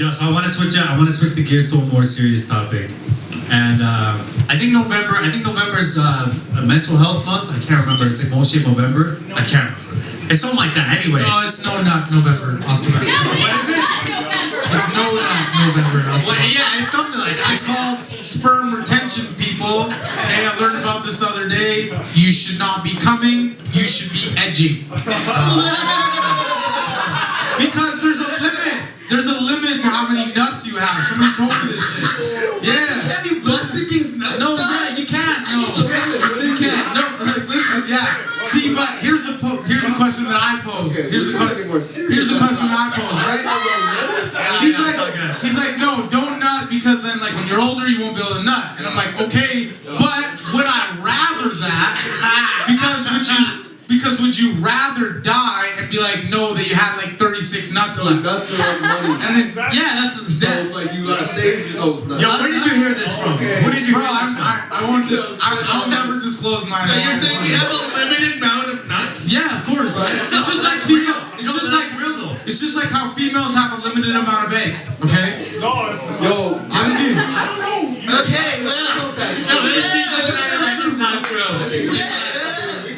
Yeah, so I want to switch the gears to a more serious topic. And I think November's a mental health month. I can't remember. It's like Moshe November. I can't remember. It's something like that. Anyway. No, it's not November. Austin. What is it? It's not November. Well, yeah, it's something like that. It's called sperm retention, people. Okay, I learned about this the other day. You should not be coming. You should be edging. Because there's a limit. There's a limit to how many nuts you have. Somebody told me this shit. Yeah. Can't you bust against nuts? No, yeah, you can't. No, you can't. No, listen, yeah. See, but here's the question that I pose. Here's the question that I pose, right? He's like, no, don't nut because then, like, when you're older, you won't be able to nut. And I'm like, okay, but would I rather that? Because would you rather die and be like, no, that you had like 36 nuts left? Nuts are like money. And then, yeah, that's So it's like you gotta save those nuts. Yo, where did you hear this from? Where did you hear this from? I won't I'll never disclose my. So you're saying we have a limited amount of nuts? Yeah, of course, right? It's just like female. It's just like real though. It's just like how females have a limited amount of eggs. Okay. Yo, I do. okay, well, That's not true.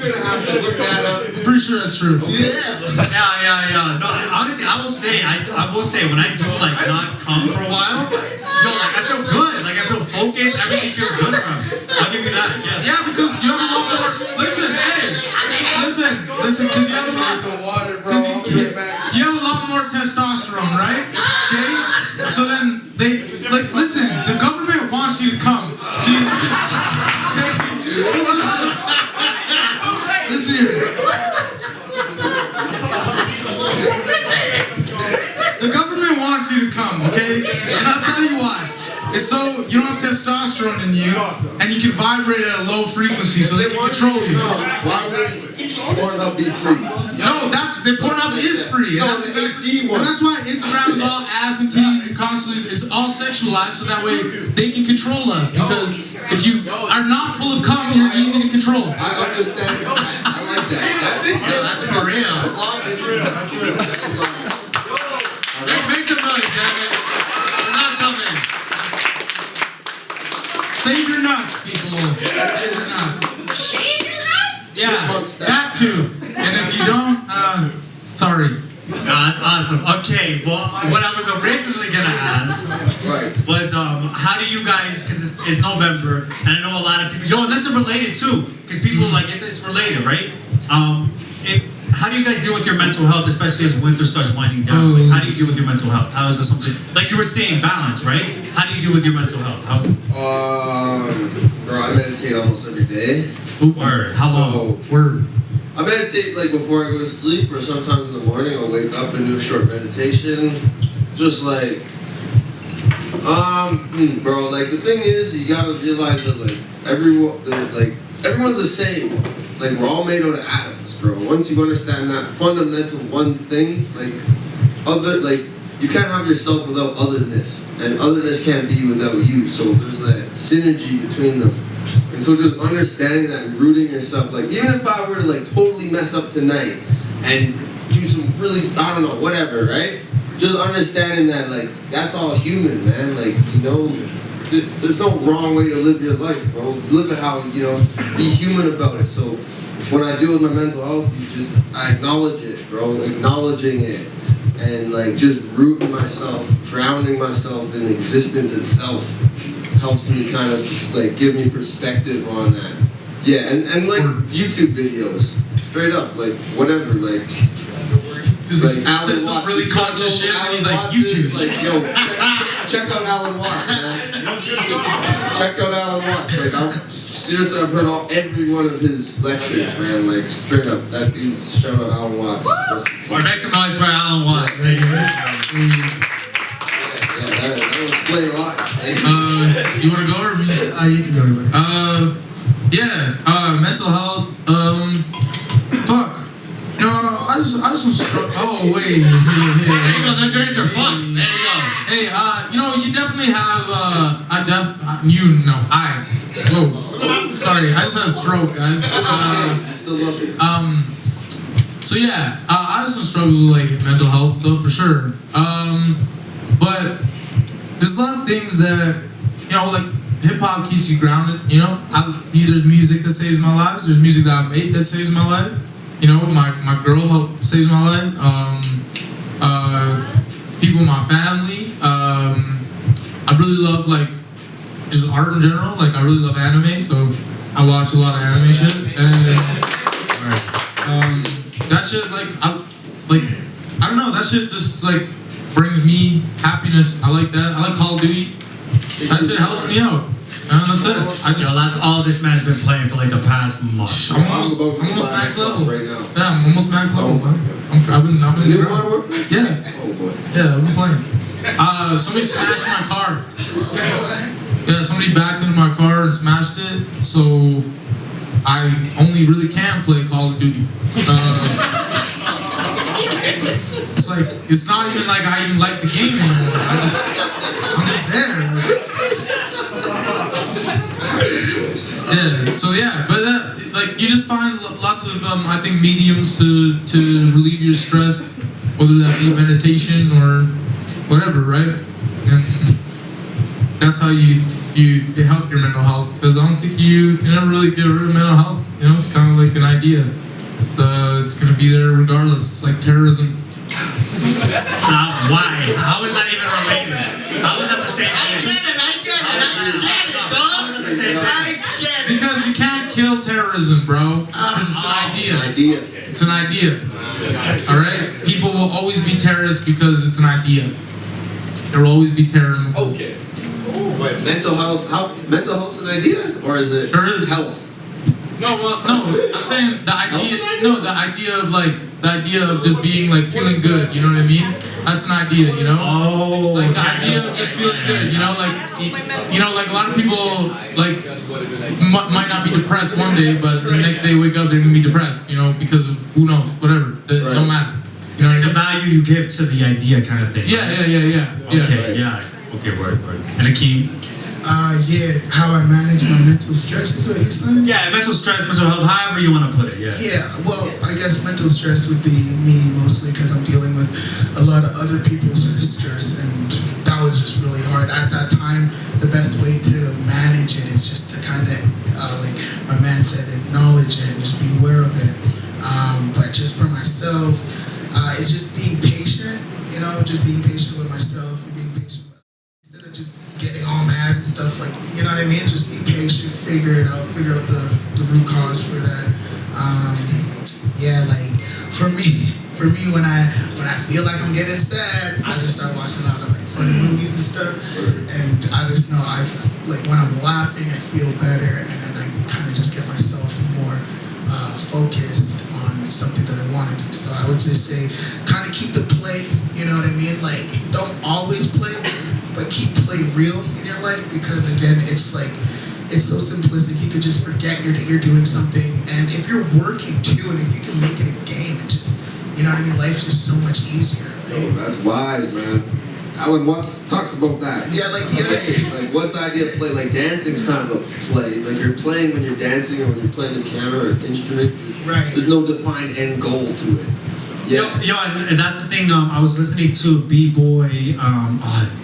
we're gonna have to look that up. Pretty sure that's true. Yeah. No, honestly, I will say, when I do like not come for a while, yo, like I feel good. Like I feel focused. Everything feels good around me. I'll give you that. Yes. Yeah, because you have a lot more. Listen, because you have a lot. Some water, bro. You have a lot more testosterone, right? Okay. So then they listen. The government wants you to come. So you, listen here. The government wants you to come, okay? And I'll tell you why. It's so you don't have testosterone in you, and you can vibrate at a low frequency, so they can control you. Why would Pornhub be free? No, the Pornhub is free. No, it's the HD one. And that's why Instagram is all ass and titties and constantly, it's all sexualized, so that way they can control us. Because if you are not full of cum, you're easy to control. I understand. I like that. That makes sense. That's for real. That's logic. Make some noise, damn it. We're not coming. Save your nuts, people. Save your nuts. Shave your nuts? Yeah, that too. And if you don't, sorry. No, that's awesome. Okay, well, what I was originally gonna ask was, how do you guys? Because it's November, and I know a lot of people. Yo, and this is related too, because people like it's related, right? How do you guys deal with your mental health, especially as winter starts winding down? Like, how do you deal with your mental health? How is this something like you were saying, balance, right? How do you deal with your mental health? Bro, I meditate almost every day. Word. How long? Word. I meditate like before I go to sleep, or sometimes in the morning I'll wake up and do a short meditation. Just like, bro, like the thing is, you gotta realize that everyone's the same. Like we're all made out of atoms, bro. Once you understand that fundamental one thing, you can't have yourself without otherness, and otherness can't be without you. So there's that synergy between them. And so just understanding that and rooting yourself, like even if I were to like totally mess up tonight and do some really, I don't know, whatever, right? Just understanding that like that's all human, man. Like, you know, there's no wrong way to live your life, bro. Live it how, you know, be human about it. So when I deal with my mental health, I acknowledge it, bro. Acknowledging it and like just rooting myself, grounding myself in existence itself helps me kind of like give me perspective on that. Yeah, and like YouTube videos, straight up, like whatever, like just like Alan said some Watts, really conscious shit, and he's like, Watts YouTube. Like, yo, check out Alan Watts, man. Check out Alan Watts. Like, I've heard every one of his lectures, man. Like, straight up, that dude's shout out Alan Watts. Or make some noise for Alan Watts. That will explain a lot. You wanna go or me? You can go. Mental health. Fuck. No, I just oh wait. There you go. Those joints are fun. There you go. Hey, you know, you definitely have. Whoa. Sorry, I just had a stroke, guys. Still love it. So yeah, I have some struggles with like mental health stuff for sure. but there's a lot of things that, you know, like hip hop keeps you grounded. You know, there's music that saves my life. There's music that I make that saves my life. You know, my girl helped save my life. People in my family. I really love like just art in general. Like I really love anime, so I watch a lot of anime shit. And that shit, like I don't know. That shit just like brings me happiness. I like that. I like Call of Duty. That shit helps me out. And that's it. That's all this man's been playing for like the past month. I'm almost max level right now. Yeah, I'm almost max level, man. I've been New Modern Warfare? Yeah. Oh boy. Yeah, I've been playing. Somebody smashed my car. Yeah, somebody backed into my car and smashed it. So I only really can play Call of Duty. It's like it's not even like I even like the game anymore. I'm just there. Yeah. So yeah, but like you just find lots of I think mediums to relieve your stress, whether that be meditation or whatever, right? And that's how you help your mental health, because I don't think you can ever really get rid of mental health. You know, it's kind of like an idea. So it's gonna be there regardless. It's like terrorism. Why? How is that even related? How is that the same thing? I get it, dog. I get it. Because you can't kill terrorism, bro. Because it's an idea. It's an idea. All right. People will always be terrorists because it's an idea. There will always be terror in the world. Okay. Wait, mental health? Mental health's an idea, or is it Sure is. health? No, I'm saying the idea. No, the idea of just being like feeling good. You know what I mean? That's an idea. You know? Oh. It's like the idea of just feeling good. You know, like like a lot of people like might not be depressed one day, but the next day wake up they're gonna be depressed. You know, because of who knows, whatever. It don't matter. You know what I The mean? value you give to the idea kind of thing. Yeah. Okay, yeah. Okay, word. And Akeam? How I manage my mental stress is what you're saying? Yeah, mental stress, mental health, however you want to put it, yeah. Yeah, well, I guess mental stress would be me mostly because I'm dealing with a lot of other people's stress, and that was just really hard. At that time, the best way to manage it is just to kind of, like my man said, acknowledge it and just be aware of it. But just for myself, it's just being patient, you know, just being patient with myself and being patient with instead of just getting all mad and stuff, like, you know what I mean? Just be patient, figure out the root cause for that. Like for me when I feel like I'm getting sad, I just start watching a lot of like funny movies and stuff, and I just know like when I'm laughing I feel better, and then I kind of just get myself more focused on something that I want to do. So I would just say kind of keep the play, you know what I mean? Like don't always play, but keep play real in your life, because again, it's like, it's so simplistic. You could just forget you're doing something, and if you're working too, and if you can make it a game, it just, you know what I mean? Life's just so much easier. Right? Oh, that's wise, man. Alan Watts talks about that. Yeah, like the other day. Like, what's the idea of play? Like, dancing's kind of a play. Like, you're playing when you're dancing, or when you're playing the piano or instrument. Right. There's no defined end goal to it. Yeah. Yo, and that's the thing. I was listening to a b-boy.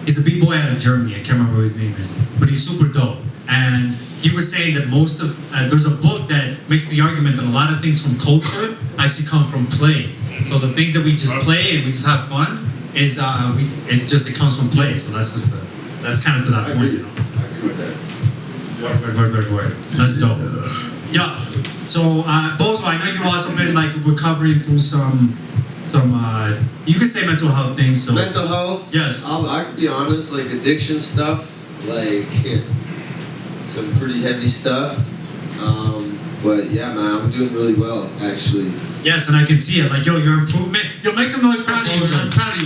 He's a b-boy out of Germany. I can't remember what his name is, but he's super dope. And he was saying that most of there's a book that makes the argument that a lot of things from culture actually come from play. So the things that we just play and we just have fun is it comes from play. So that's kind of to that point, you know. I agree with that. Word. That's dope. Yeah. So Bozo, I know you've also been like recovering through some you could say mental health things. So Mental health. Yes. I can be honest. Like addiction stuff. Like some pretty heavy stuff. But yeah, man, I'm doing really well actually. yes, and I can see it. Like, yo, your improvement. Yo, make some noise for Proud of you, Bozo. man. Proud of you.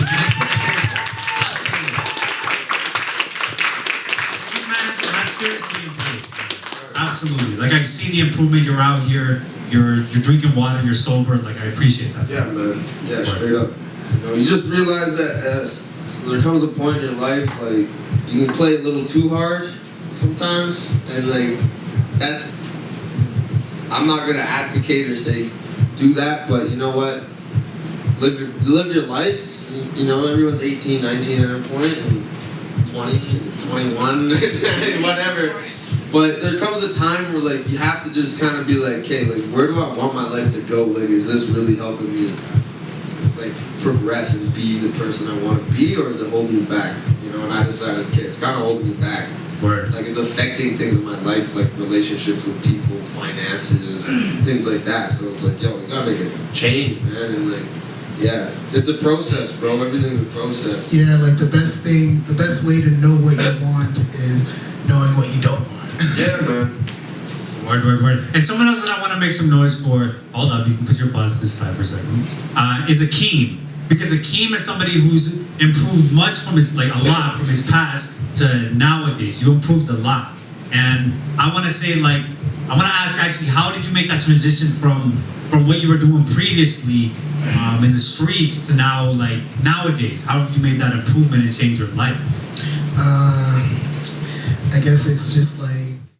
That's seriously improved. Absolutely. Like I can see the improvement. You're out here. You're drinking water. You're sober. Like I appreciate that. Yeah, man. Yeah, straight up. You know, you just realize that there comes a point in your life, like, you can play a little too hard sometimes, and like, that's, I'm not gonna advocate or say do that, but you know what? live your life. You know, everyone's 18, 19 at a point, and 20, 21, whatever. But there comes a time where like you have to just kind of be like, okay, like where do I want my life to go? Like, is this really helping me like progress and be the person I want to be, or is it holding me back? You know, and I decided, okay, it's kind of holding me back. Word. Like it's affecting things in my life, like relationships with people, finances, things like that. So it's like, yo, we gotta make a change, man. And like, yeah, it's a process, bro. Everything's a process. Yeah, like the best way to know what you want is knowing what you don't want. Yeah, man. Word. And someone else that I want to make some noise for, hold up, you can put your pause to the side for a second, is Akeam. Because Akeam is somebody who's improved much from his, like a lot from his past to nowadays. You improved a lot. And I want to say, like, I want to ask actually, how did you make that transition from what you were doing previously in the streets to now, like, nowadays? How have you made that improvement and change your life? I guess it's just like